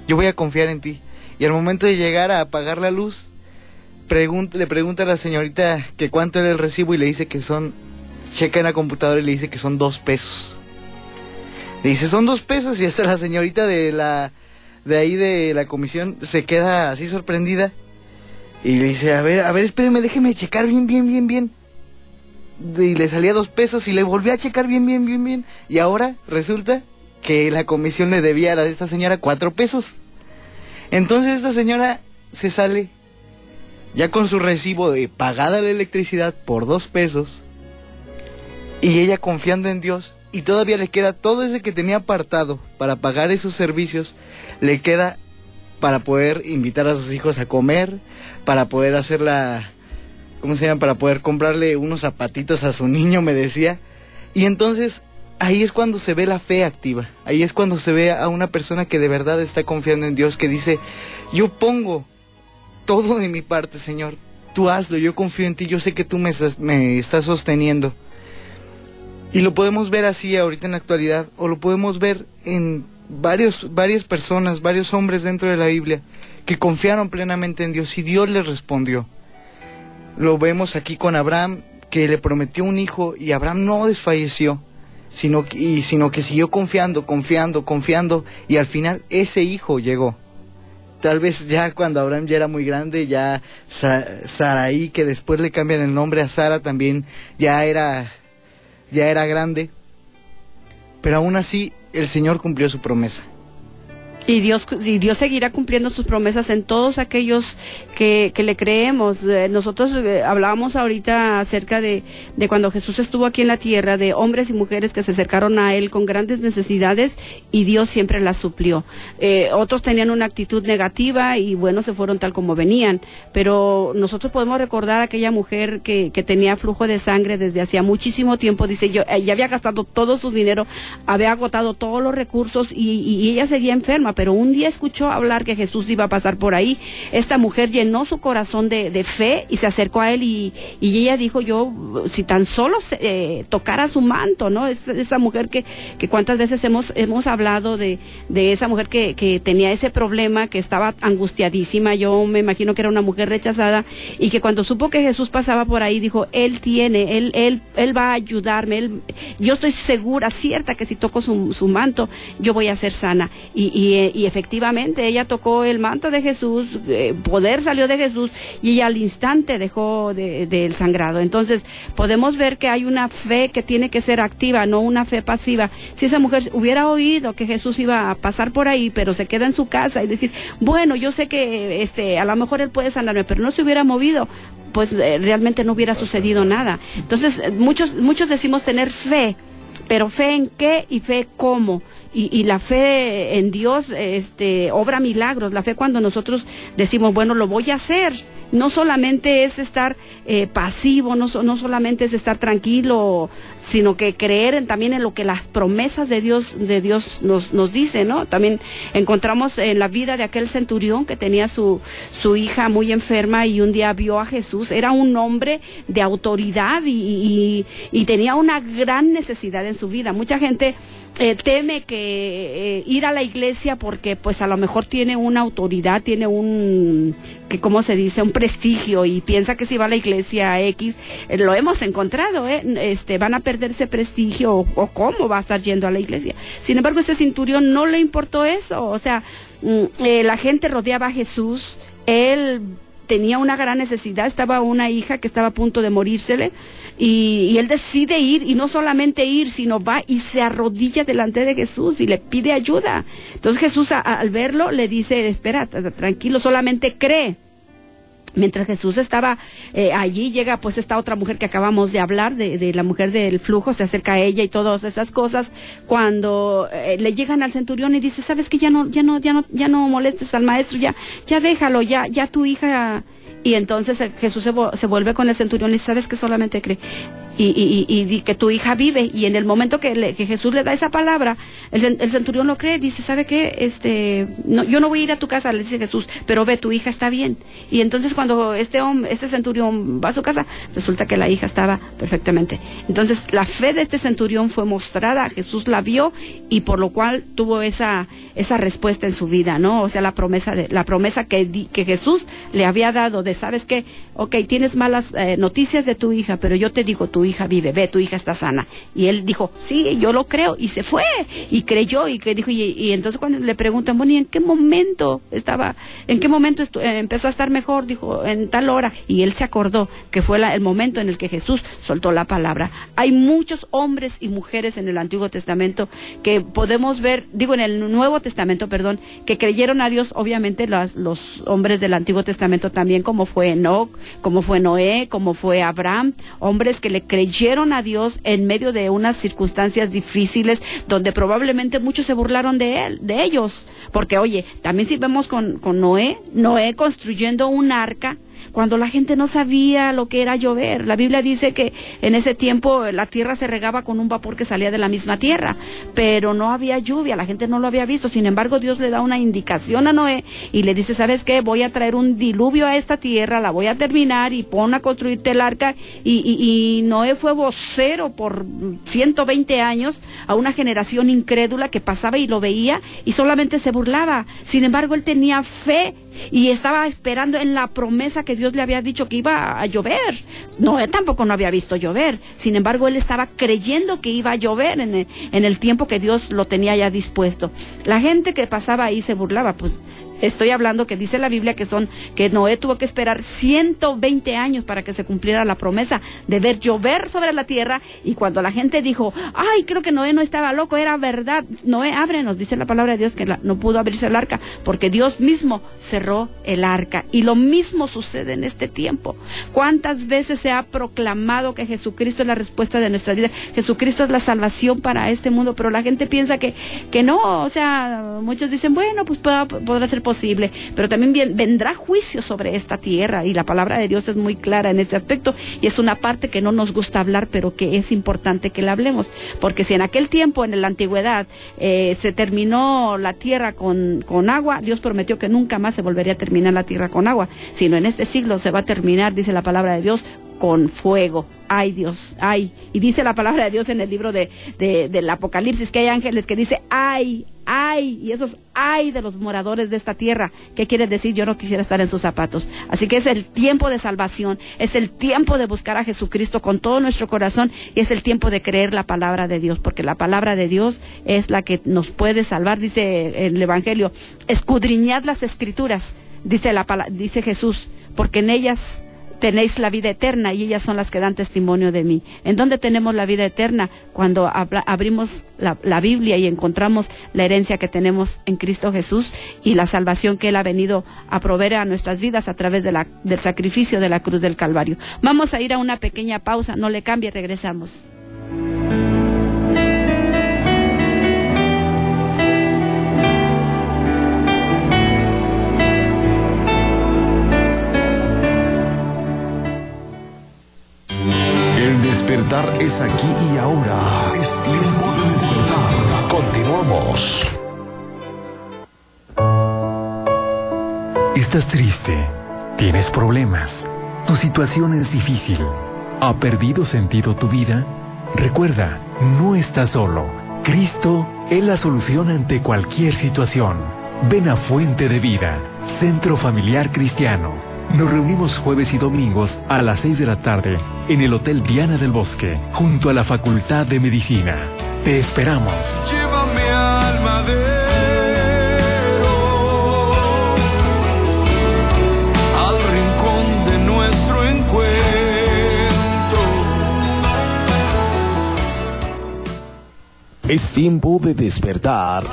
yo voy a confiar en ti. Y al momento de llegar a pagar la luz, le pregunta a la señorita que cuánto era el recibo y le dice que checa en la computadora y le dice que son 2 pesos. Le dice, son 2 pesos, y hasta la señorita de ahí de la comisión se queda así sorprendida y le dice, a ver, espéreme, déjeme checar bien. Y le salía 2 pesos y le volvió a checar bien. Y ahora resulta que la comisión le debía a esta señora 4 pesos. Entonces esta señora se sale ya con su recibo de pagada la electricidad por 2 pesos, y ella confiando en Dios, y todavía le queda todo ese que tenía apartado para pagar esos servicios, le queda para poder invitar a sus hijos a comer, para poder hacer para poder comprarle unos zapatitos a su niño, me decía. Y entonces ahí es cuando se ve la fe activa, ahí es cuando se ve a una persona que de verdad está confiando en Dios, que dice, yo pongo todo de mi parte, Señor, tú hazlo, yo confío en ti, yo sé que tú me estás sosteniendo. Y lo podemos ver así ahorita en la actualidad, o lo podemos ver en varias personas, varios hombres dentro de la Biblia, que confiaron plenamente en Dios y Dios les respondió. Lo vemos aquí con Abraham, que le prometió un hijo y Abraham no desfalleció, sino que siguió confiando, y al final ese hijo llegó. Tal vez ya cuando Abraham ya era muy grande, ya Sarai, que después le cambian el nombre a Sara, también ya era grande, pero aún así el Señor cumplió su promesa. Y Dios seguirá cumpliendo sus promesas en todos aquellos que le creemos. Nosotros hablábamos ahorita acerca de cuando Jesús estuvo aquí en la tierra, de hombres y mujeres que se acercaron a Él con grandes necesidades y Dios siempre las suplió. Otros tenían una actitud negativa y bueno, se fueron tal como venían. Pero nosotros podemos recordar a aquella mujer que tenía flujo de sangre desde hacía muchísimo tiempo. Dice, ya había gastado todo su dinero, había agotado todos los recursos y ella seguía enferma. Pero un día escuchó hablar que Jesús iba a pasar por ahí. Esta mujer llenó su corazón de fe y se acercó a él y ella dijo, yo, si tan solo tocara su manto, ¿no? Esa mujer que cuántas veces hemos hablado de esa mujer que tenía ese problema, que estaba angustiadísima. Yo me imagino que era una mujer rechazada y que cuando supo que Jesús pasaba por ahí, dijo, él va a ayudarme, yo estoy segura, cierta, que si toco su manto, yo voy a ser sana. Y efectivamente ella tocó el manto de Jesús, poder salió de Jesús y ella al instante dejó del sangrado. Entonces podemos ver que hay una fe que tiene que ser activa, no una fe pasiva. Si esa mujer hubiera oído que Jesús iba a pasar por ahí, pero se queda en su casa y decir, bueno, yo sé que a lo mejor Él puede sanarme, pero no se hubiera movido, pues realmente no hubiera sucedido nada. Entonces muchos decimos tener fe, pero ¿fe en qué y fe cómo? Y la fe en Dios obra milagros. La fe cuando nosotros decimos, bueno, lo voy a hacer. No solamente es estar pasivo, no solamente es estar tranquilo, sino que creer también en lo que las promesas de Dios nos dicen, ¿no? También encontramos en la vida de aquel centurión que tenía su hija muy enferma y un día vio a Jesús. Era un hombre de autoridad y tenía una gran necesidad en su vida. Mucha gente teme que ir a la iglesia porque pues a lo mejor tiene una autoridad, tiene un prestigio y piensa que si va a la iglesia X, lo hemos encontrado, van a perder ese prestigio o cómo va a estar yendo a la iglesia. Sin embargo, ese centurión no le importó eso, o sea, la gente rodeaba a Jesús, él tenía una gran necesidad, estaba una hija que estaba a punto de morírsele y él decide ir, y no solamente ir, sino va y se arrodilla delante de Jesús y le pide ayuda. Entonces Jesús al verlo le dice, espera, tranquilo, solamente cree. Mientras Jesús estaba allí, llega pues esta otra mujer que acabamos de hablar, de la mujer del flujo, se acerca a ella y todas esas cosas. Cuando le llegan al centurión y dice, sabes que ya no molestes al maestro, ya déjalo, ya tu hija. Y entonces Jesús se vuelve con el centurión y dice, sabes que solamente cree y que tu hija vive. Y en el momento que Jesús le da esa palabra, el centurión lo cree, dice, ¿sabe qué? Yo no voy a ir a tu casa, le dice Jesús, pero ve, tu hija está bien. Y entonces cuando este centurión va a su casa, resulta que la hija estaba perfectamente. Entonces la fe de este centurión fue mostrada, Jesús la vio y por lo cual tuvo esa respuesta en su vida, ¿no? O sea, la promesa que Jesús le había dado de, ¿sabes qué? Ok, tienes malas noticias de tu hija, pero yo te digo, tu hija vive, ve, tu hija está sana. Y él dijo, sí, yo lo creo, y se fue, y creyó, y que dijo, y entonces cuando le preguntan, bueno, ¿y en qué momento empezó a estar mejor? Dijo, en tal hora, y él se acordó que fue el momento en el que Jesús soltó la palabra. Hay muchos hombres y mujeres en el Antiguo Testamento que podemos ver, en el Nuevo Testamento, perdón, que creyeron a Dios, obviamente los hombres del Antiguo Testamento también, como fue Enoc, como fue Noé, como fue Abraham, hombres que le creyeron a Dios en medio de unas circunstancias difíciles donde probablemente muchos se burlaron de ellos, porque oye, también si vemos con Noé construyendo un arca, cuando la gente no sabía lo que era llover. La Biblia dice que en ese tiempo la tierra se regaba con un vapor que salía de la misma tierra, pero no había lluvia, la gente no lo había visto. Sin embargo, Dios le da una indicación a Noé y le dice, ¿sabes qué? Voy a traer un diluvio a esta tierra, la voy a terminar y pon a construirte el arca. Y Noé fue vocero por 120 años a una generación incrédula que pasaba y lo veía y solamente se burlaba. Sin embargo, él tenía fe y estaba esperando en la promesa que Dios le había dicho que iba a llover. Noé tampoco no había visto llover. Sin embargo, él estaba creyendo que iba a llover en el tiempo que Dios lo tenía ya dispuesto. La gente que pasaba ahí se burlaba, pues. Estoy hablando que dice la Biblia que Noé tuvo que esperar 120 años para que se cumpliera la promesa de ver llover sobre la tierra. Y cuando la gente dijo, ay, creo que Noé no estaba loco, era verdad. Noé, ábrenos, dice la palabra de Dios que no pudo abrirse el arca porque Dios mismo cerró el arca. Y lo mismo sucede en este tiempo. ¿Cuántas veces se ha proclamado que Jesucristo es la respuesta de nuestra vida? Jesucristo es la salvación para este mundo, pero la gente piensa que no. O sea, muchos dicen, bueno, pues podrá ser posible, pero también vendrá juicio sobre esta tierra, y la palabra de Dios es muy clara en ese aspecto, y es una parte que no nos gusta hablar, pero que es importante que la hablemos, porque si en aquel tiempo, en la antigüedad, se terminó la tierra con agua, Dios prometió que nunca más se volvería a terminar la tierra con agua, sino en este siglo se va a terminar, dice la palabra de Dios, con fuego. Ay, Dios, ay. Y dice la palabra de Dios en el libro del Apocalipsis que hay ángeles que dice, ay, y esos ay de los moradores de esta tierra. ¿Qué quiere decir? Yo no quisiera estar en sus zapatos. Así que es el tiempo de salvación, es el tiempo de buscar a Jesucristo con todo nuestro corazón, y es el tiempo de creer la palabra de Dios, porque la palabra de Dios es la que nos puede salvar. Dice el Evangelio, escudriñad las Escrituras, dice Jesús, porque en ellas tenéis la vida eterna y ellas son las que dan testimonio de mí. ¿En dónde tenemos la vida eterna? Cuando abrimos la Biblia y encontramos la herencia que tenemos en Cristo Jesús y la salvación que Él ha venido a proveer a nuestras vidas a través del sacrificio de la cruz del Calvario. Vamos a ir a una pequeña pausa, no le cambie, regresamos. Despertar es aquí y ahora. Es tiempo de despertar. Continuamos. ¿Estás triste? ¿Tienes problemas? ¿Tu situación es difícil? ¿Ha perdido sentido tu vida? Recuerda, no estás solo. Cristo es la solución ante cualquier situación. Ven a Fuente de Vida, Centro Familiar Cristiano. Nos reunimos jueves y domingos a las 6 de la tarde en el Hotel Diana del Bosque, junto a la Facultad de Medicina. Te esperamos. Llévame al madero, al rincón de nuestro encuentro. Es tiempo de despertar.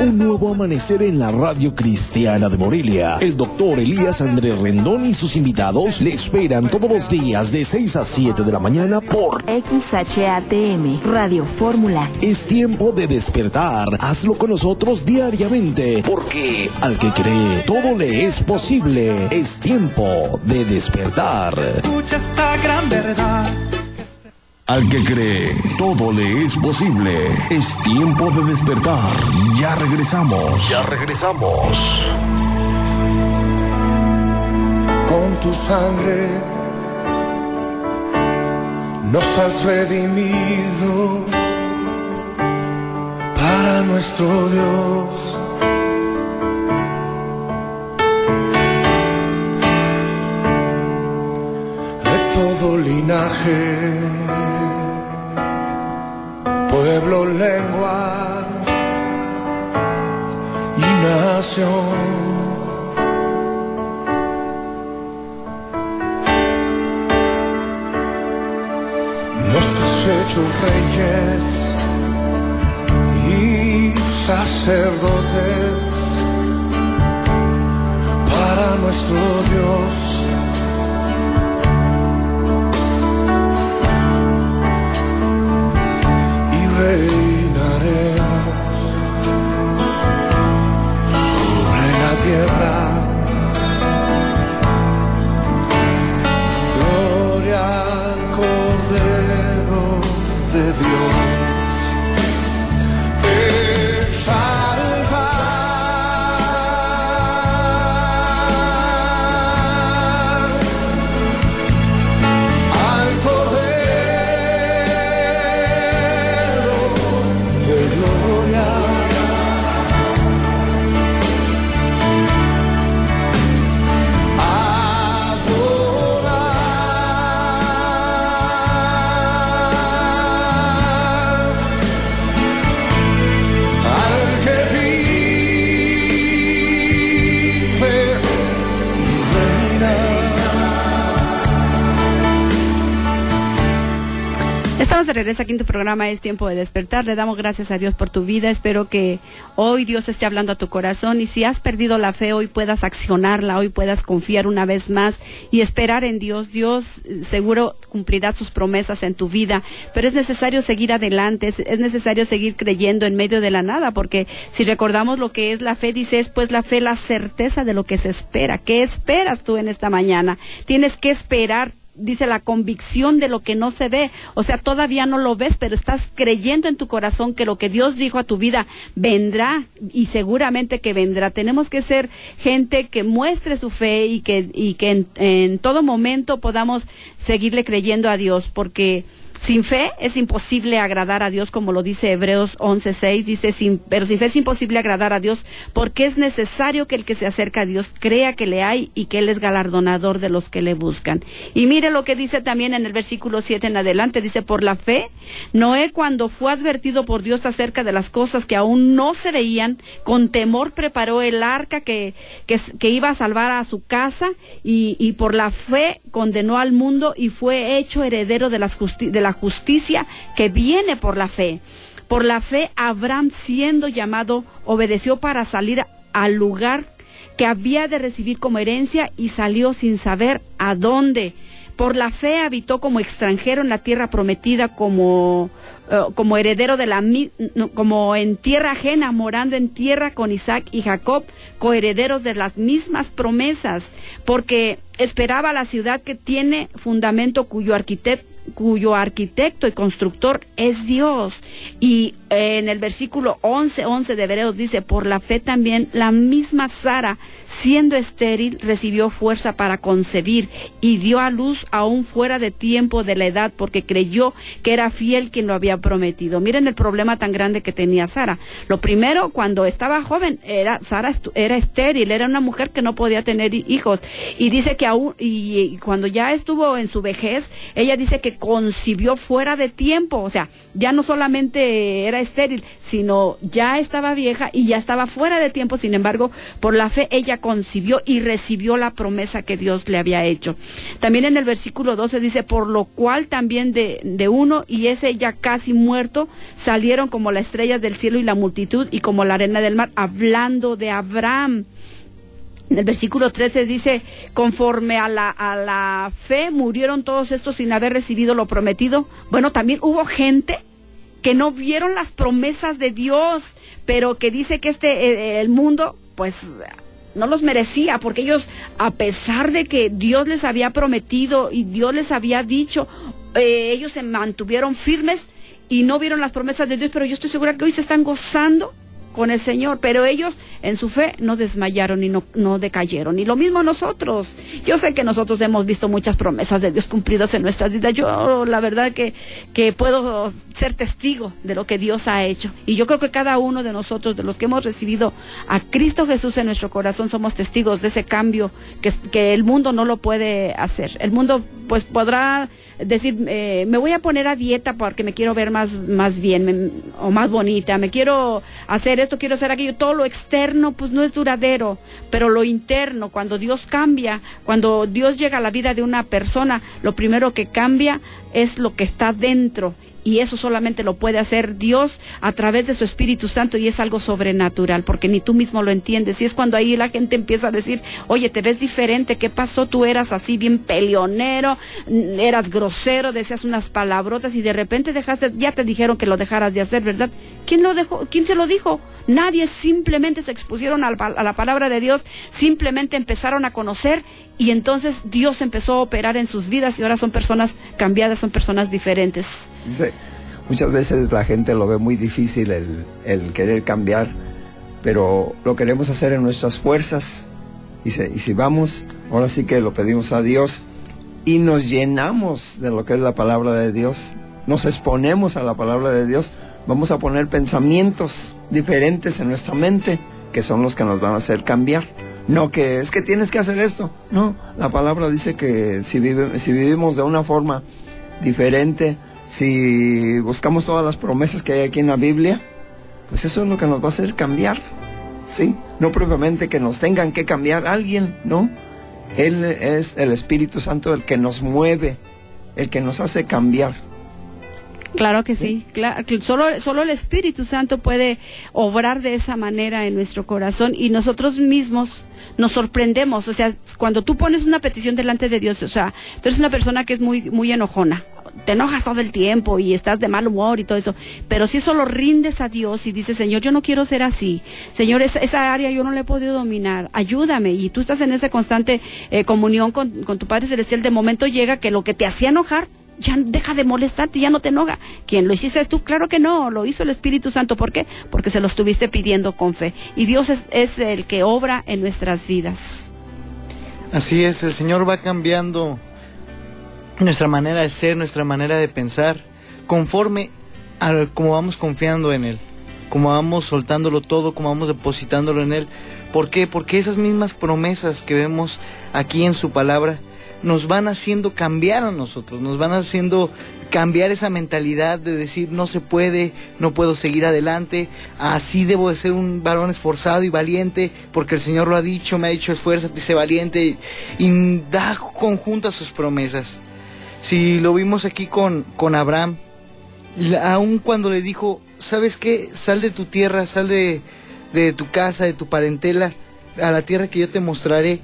Un nuevo amanecer en la Radio Cristiana de Morelia. El doctor Elías Andrés Rendón y sus invitados le esperan todos los días de 6 a 7 de la mañana por XHATM, Radio Fórmula. Es tiempo de despertar. Hazlo con nosotros diariamente, porque al que cree, todo le es posible. Es tiempo de despertar. Escucha esta gran verdad. Al que cree, todo le es posible. Es tiempo de despertar. Ya regresamos. Con tu sangre nos has redimido para nuestro Dios. De todo linaje, pueblo, lengua y nación. Nos has hecho reyes y sacerdotes para nuestro Dios. Reinaremos sobre la tierra Cordero de Dios. Estamos de regreso aquí en tu programa Es Tiempo de Despertar. Le damos gracias a Dios por tu vida. Espero que hoy Dios esté hablando a tu corazón, y si has perdido la fe, hoy puedas accionarla, hoy puedas confiar una vez más y esperar en Dios. Dios seguro cumplirá sus promesas en tu vida, pero es necesario seguir adelante, es necesario seguir creyendo en medio de la nada, porque si recordamos lo que es la fe, dice, es pues la fe la certeza de lo que se espera. ¿Qué esperas tú en esta mañana? Tienes que esperar. Dice la convicción de lo que no se ve, o sea, todavía no lo ves, pero estás creyendo en tu corazón que lo que Dios dijo a tu vida vendrá, y seguramente que vendrá. Tenemos que ser gente que muestre su fe y que en todo momento podamos seguirle creyendo a Dios, porque sin fe es imposible agradar a Dios, como lo dice Hebreos 11:6, dice, pero sin fe es imposible agradar a Dios, porque es necesario que el que se acerca a Dios crea que le hay y que Él es galardonador de los que le buscan. Y mire lo que dice también en el versículo 7 en adelante, dice, por la fe, Noé, cuando fue advertido por Dios acerca de las cosas que aún no se veían, con temor preparó el arca que iba a salvar a su casa, y por la fe condenó al mundo y fue hecho heredero de la justicia que viene por la fe. Por la fe, Abraham, siendo llamado, obedeció para salir al lugar que había de recibir como herencia, y salió sin saber a dónde. Por la fe habitó como extranjero en la tierra prometida, como heredero como en tierra ajena, morando en tierra con Isaac y Jacob, coherederos de las mismas promesas, porque esperaba la ciudad que tiene fundamento, cuyo arquitecto y constructor es Dios. Y en el versículo 11 de Hebreos dice, por la fe también la misma Sara, siendo estéril, recibió fuerza para concebir y dio a luz aún fuera de tiempo de la edad, porque creyó que era fiel quien lo había prometido. Miren el problema tan grande que tenía Sara. Lo primero, cuando estaba joven, Sara era estéril, era una mujer que no podía tener hijos, y dice que y cuando ya estuvo en su vejez, ella dice que concibió fuera de tiempo, o sea, ya no solamente era estéril, sino ya estaba vieja y ya estaba fuera de tiempo. Sin embargo, por la fe ella concibió y recibió la promesa que Dios le había hecho. También en el versículo 12 dice, por lo cual también de uno, y ese ya casi muerto, salieron como las estrellas del cielo y la multitud, y como la arena del mar, hablando de Abraham. En el versículo 13 dice, conforme a la fe murieron todos estos sin haber recibido lo prometido. Bueno, también hubo gente que no vieron las promesas de Dios, pero que dice que el mundo, pues, no los merecía, porque ellos, a pesar de que Dios les había prometido y Dios les había dicho, ellos se mantuvieron firmes y no vieron las promesas de Dios. Pero yo estoy segura que hoy se están gozando con el Señor, pero ellos en su fe no desmayaron y no decayeron. Y lo mismo nosotros. Yo sé que nosotros hemos visto muchas promesas de Dios cumplidas en nuestras vidas. Yo la verdad que puedo ser testigo de lo que Dios ha hecho, y yo creo que cada uno de nosotros, de los que hemos recibido a Cristo Jesús en nuestro corazón, somos testigos de ese cambio que el mundo no lo puede hacer. El mundo pues podrá decir, me voy a poner a dieta porque me quiero ver más bien o más bonita, me quiero hacer esto, quiero hacer aquello. Todo lo externo pues no es duradero, pero lo interno, cuando Dios cambia, cuando Dios llega a la vida de una persona, lo primero que cambia es lo que está dentro. Y eso solamente lo puede hacer Dios a través de su Espíritu Santo, y es algo sobrenatural, porque ni tú mismo lo entiendes. Y es cuando ahí la gente empieza a decir, oye, te ves diferente, ¿qué pasó? Tú eras así bien peleonero, eras grosero, decías unas palabrotas, y de repente ya te dijeron que lo dejaras de hacer, ¿verdad? ¿Quién lo dejó? ¿Quién se lo dijo? Nadie, simplemente se expusieron a la palabra de Dios, simplemente empezaron a conocer y entonces Dios empezó a operar en sus vidas y ahora son personas cambiadas, son personas diferentes. Sí, muchas veces la gente lo ve muy difícil el querer cambiar, pero lo queremos hacer en nuestras fuerzas y si vamos, ahora sí que lo pedimos a Dios y nos llenamos de lo que es la palabra de Dios, nos exponemos a la palabra de Dios, vamos a poner pensamientos diferentes en nuestra mente, que son los que nos van a hacer cambiar. No que es que tienes que hacer esto. No, la palabra dice que si vivimos de una forma diferente, si buscamos todas las promesas que hay aquí en la Biblia, pues eso es lo que nos va a hacer cambiar, ¿sí? No propiamente que nos tengan que cambiar alguien, ¿no? Él es el Espíritu Santo el que nos mueve, el que nos hace cambiar. Claro que sí, claro, solo el Espíritu Santo puede obrar de esa manera en nuestro corazón y nosotros mismos nos sorprendemos. O sea, cuando tú pones una petición delante de Dios, o sea, tú eres una persona que es muy, muy enojona, te enojas todo el tiempo y estás de mal humor y todo eso, pero si eso lo rindes a Dios y dices, Señor, yo no quiero ser así, Señor, esa área yo no la he podido dominar, ayúdame, y tú estás en esa constante comunión con tu Padre Celestial, de momento llega que lo que te hacía enojar ya deja de molestarte, ya no te enoja. ¿Quién lo hiciste tú? Claro que no, lo hizo el Espíritu Santo. ¿Por qué? Porque se lo estuviste pidiendo con fe. Y Dios es el que obra en nuestras vidas. Así es, el Señor va cambiando nuestra manera de ser, nuestra manera de pensar, conforme a como vamos confiando en Él, como vamos soltándolo todo, como vamos depositándolo en Él. ¿Por qué? Porque esas mismas promesas que vemos aquí en su palabra nos van haciendo cambiar a nosotros, nos van haciendo cambiar esa mentalidad de decir no se puede, no puedo seguir adelante, así debo de ser un varón esforzado y valiente, porque el Señor lo ha dicho, me ha dicho esfuérzate y sé valiente, y da conjunto a sus promesas. Si lo vimos aquí con Abraham, aun cuando le dijo, ¿sabes qué? Sal de tu tierra, sal de tu casa, de tu parentela, a la tierra que yo te mostraré.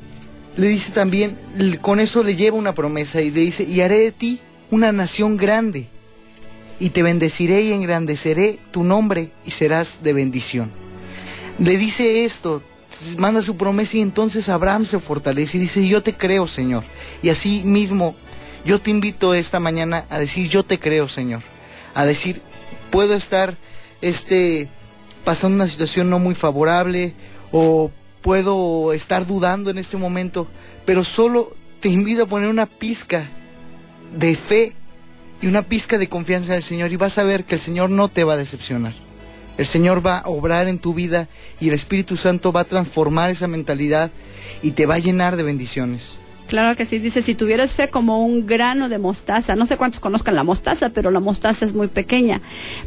Le dice también, con eso le lleva una promesa y le dice, y haré de ti una nación grande, y te bendeciré y engrandeceré tu nombre y serás de bendición. Le dice esto, manda su promesa y entonces Abraham se fortalece y dice, yo te creo, Señor. Y así mismo, yo te invito esta mañana a decir, yo te creo, Señor. A decir, puedo estar pasando una situación no muy favorable, o puedo estar dudando en este momento, pero solo te invito a poner una pizca de fe y una pizca de confianza en el Señor y vas a ver que el Señor no te va a decepcionar. El Señor va a obrar en tu vida y el Espíritu Santo va a transformar esa mentalidad y te va a llenar de bendiciones. Claro que sí, dice, si tuvieras fe como un grano de mostaza, no sé cuántos conozcan la mostaza, pero la mostaza es muy pequeña,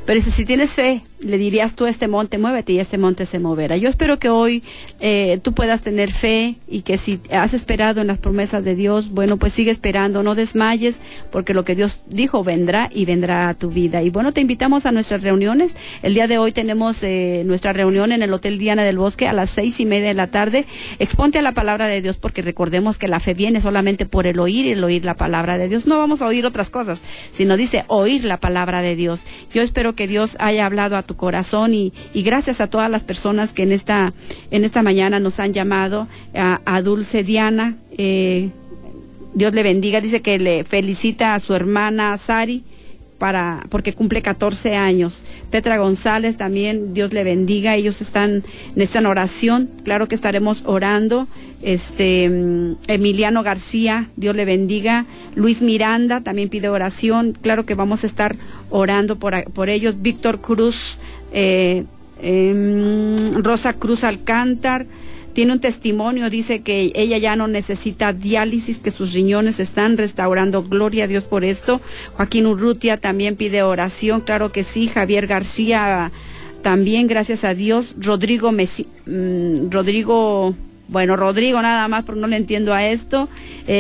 pero dice, si tienes fe, le dirías tú a este monte, muévete, y este monte se moverá. Yo espero que hoy tú puedas tener fe y que si has esperado en las promesas de Dios, bueno, pues sigue esperando, no desmayes, porque lo que Dios dijo vendrá y vendrá a tu vida. Y bueno, te invitamos a nuestras reuniones. El día de hoy tenemos nuestra reunión en el Hotel Diana del Bosque a las 6:30 de la tarde. Exponte a la palabra de Dios, porque recordemos que la fe viene solamente por el oír la palabra de Dios. No vamos a oír otras cosas, sino dice oír la palabra de Dios. Yo espero que Dios haya hablado a tu corazón y gracias a todas las personas que en esta mañana nos han llamado, a Dulce Diana, Dios le bendiga, dice que le felicita a su hermana Sari porque cumple 14 años. Petra González también, Dios le bendiga, ellos necesitan oración, claro que estaremos orando. Emiliano García, Dios le bendiga. Luis Miranda también pide oración, claro que vamos a estar orando por ellos. Víctor Cruz, Rosa Cruz Alcántar, tiene un testimonio, dice que ella ya no necesita diálisis, que sus riñones están restaurando, gloria a Dios por esto. Joaquín Urrutia también pide oración, claro que sí. Javier García también, gracias a Dios. Rodrigo nada más, pero no le entiendo a esto.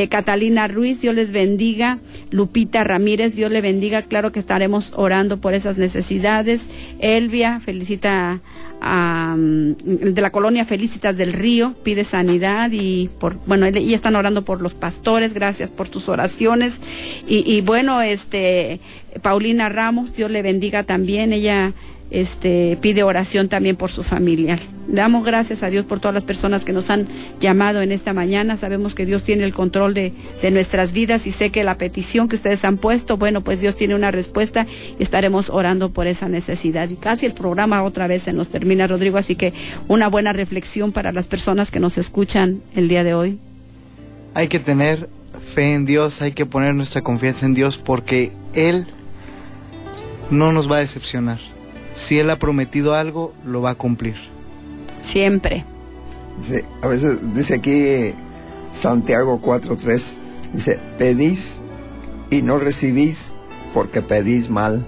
Catalina Ruiz, Dios les bendiga. Lupita Ramírez, Dios le bendiga, claro que estaremos orando por esas necesidades. Elvia felicita de la colonia Felicitas del Río, pide sanidad y ya están orando por los pastores, gracias por tus oraciones. Y bueno, Paulina Ramos, Dios le bendiga también, ella pide oración también por su familia. Le damos gracias a Dios por todas las personas que nos han llamado en esta mañana. Sabemos que Dios tiene el control de nuestras vidas y sé que la petición que ustedes han puesto, bueno, pues Dios tiene una respuesta y estaremos orando por esa necesidad. Y casi el programa otra vez se nos termina, Rodrigo, así que una buena reflexión para las personas que nos escuchan el día de hoy. Hay que tener fe en Dios, hay que poner nuestra confianza en Dios porque Él no nos va a decepcionar. Si Él ha prometido algo, lo va a cumplir. Siempre. Sí, a veces dice aquí Santiago 4:3, dice, pedís y no recibís porque pedís mal.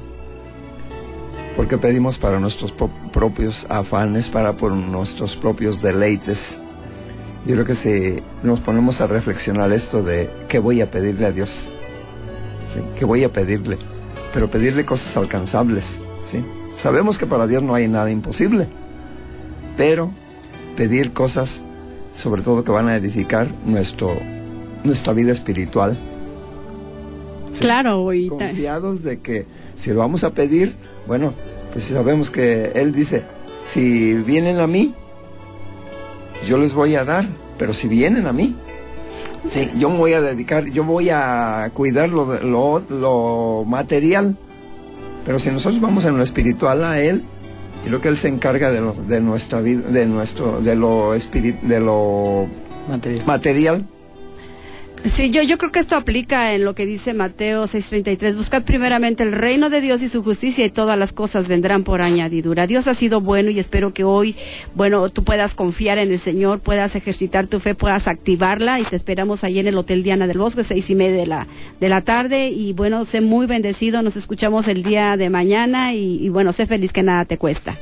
Porque pedimos para nuestros propios afanes, por nuestros propios deleites. Yo creo que si nos ponemos a reflexionar esto de qué voy a pedirle a Dios, ¿sí? ¿Qué voy a pedirle? Pero pedirle cosas alcanzables, ¿sí? Sabemos que para Dios no hay nada imposible, pero pedir cosas, sobre todo que van a edificar nuestra vida espiritual. ¿Sí? Claro, y confiados de que si lo vamos a pedir, bueno, pues sabemos que Él dice, si vienen a mí, yo les voy a dar, pero si vienen a mí, sí, yo me voy a dedicar, yo voy a cuidar lo material, pero si nosotros vamos en lo espiritual a Él, y lo que Él se encarga de nuestra vida, de lo material. Sí, yo creo que esto aplica en lo que dice Mateo 6:33. Buscad primeramente el reino de Dios y su justicia y todas las cosas vendrán por añadidura. Dios ha sido bueno y espero que hoy, bueno, tú puedas confiar en el Señor, puedas ejercitar tu fe, puedas activarla y te esperamos ahí en el Hotel Diana del Bosque, 6:30 de la tarde y bueno, sé muy bendecido, nos escuchamos el día de mañana y bueno, sé feliz que nada te cuesta.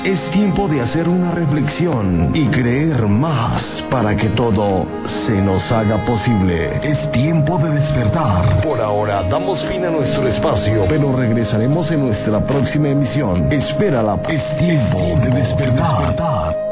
Es tiempo de hacer una reflexión y creer más para que todo se nos haga posible. Es tiempo de despertar. Por ahora damos fin a nuestro espacio, pero regresaremos en nuestra próxima emisión. Espérala. Es tiempo de despertar.